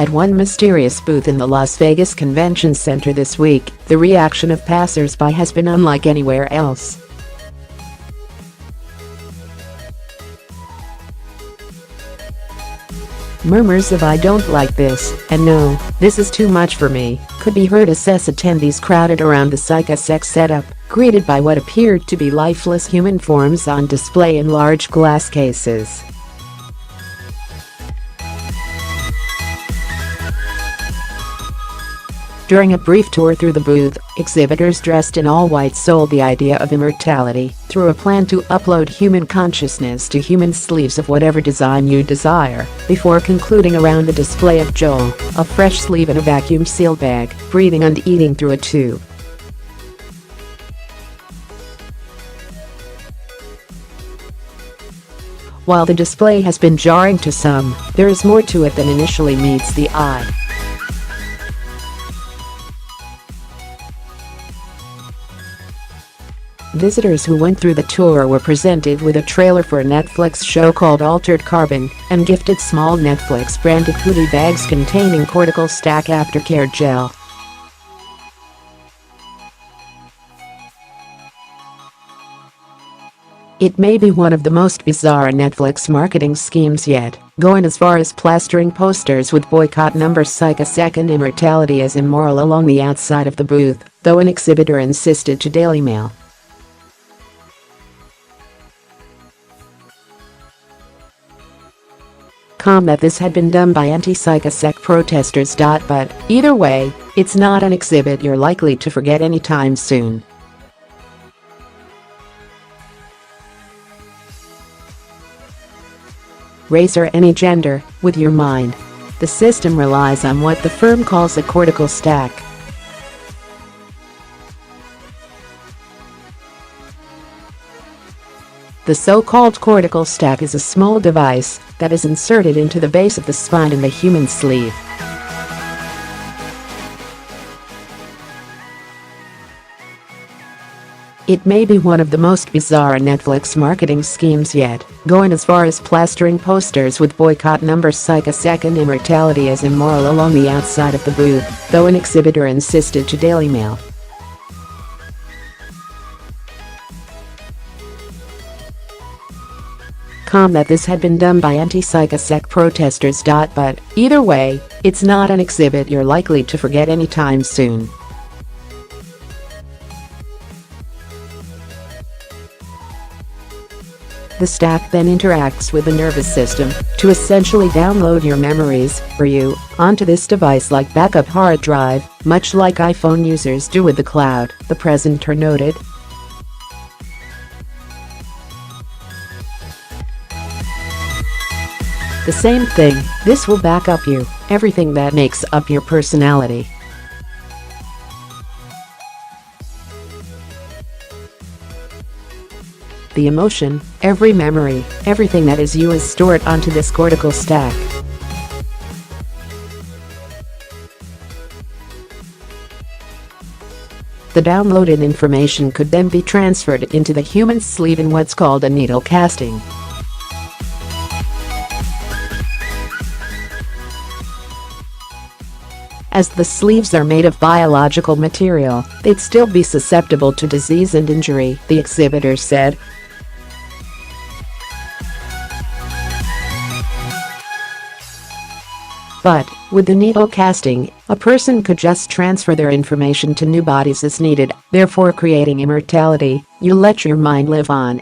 At one mysterious booth in the Las Vegas Convention Center this week, the reaction of passers-by has been unlike anywhere else. Murmurs of "I don't like this," and "No, this is too much for me," could be heard as CES attendees crowded around the Psychasec setup, greeted by what appeared to be lifeless human forms on display in large glass cases. During a brief tour through the booth, exhibitors dressed in all white sold the idea of immortality through a plan to upload human consciousness to human sleeves of whatever design you desire, before concluding around the display of Joel, a fresh sleeve in a vacuum-sealed bag, breathing and eating through a tube. While the display has been jarring to some, there is more to it than initially meets the eye. Visitors who went through the tour were presented with a trailer for a Netflix show called Altered Carbon and gifted small Netflix-branded goodie bags containing Cortical Stack aftercare gel. It may be one of the most bizarre Netflix marketing schemes yet, going as far as plastering posters with boycott numbers Psychasec and immortality as immoral along the outside of the booth, though an exhibitor insisted to Daily Mail. That this had been done by anti-Psychasec protesters. But either way, it's not an exhibit you're likely to forget anytime soon. Race or any gender, with your mind. The system relies on what the firm calls a cortical stack. The so-called cortical stack is a small device that is inserted into the base of the spine in the human sleeve. It may be one of the most bizarre Netflix marketing schemes yet, going as far as plastering posters with boycott numbers Psychasec and immortality as immoral along the outside of the booth, though an exhibitor insisted to Daily Mail. That this had been done by anti-Psychasec protesters. But either way, it's not an exhibit you're likely to forget anytime soon. The stack then interacts with the nervous system to essentially download your memories for you onto this device like backup hard drive, much like iPhone users do with the cloud, the presenter noted. The same thing, this will back up you, everything that makes up your personality. The emotion, every memory, everything that is you is stored onto this cortical stack. The downloaded information could then be transferred into the human sleeve in what's called a needle casting. As the sleeves are made of biological material, they'd still be susceptible to disease and injury, the exhibitor said. But, with the needle casting, a person could just transfer their information to new bodies as needed, therefore creating immortality. You let your mind live on.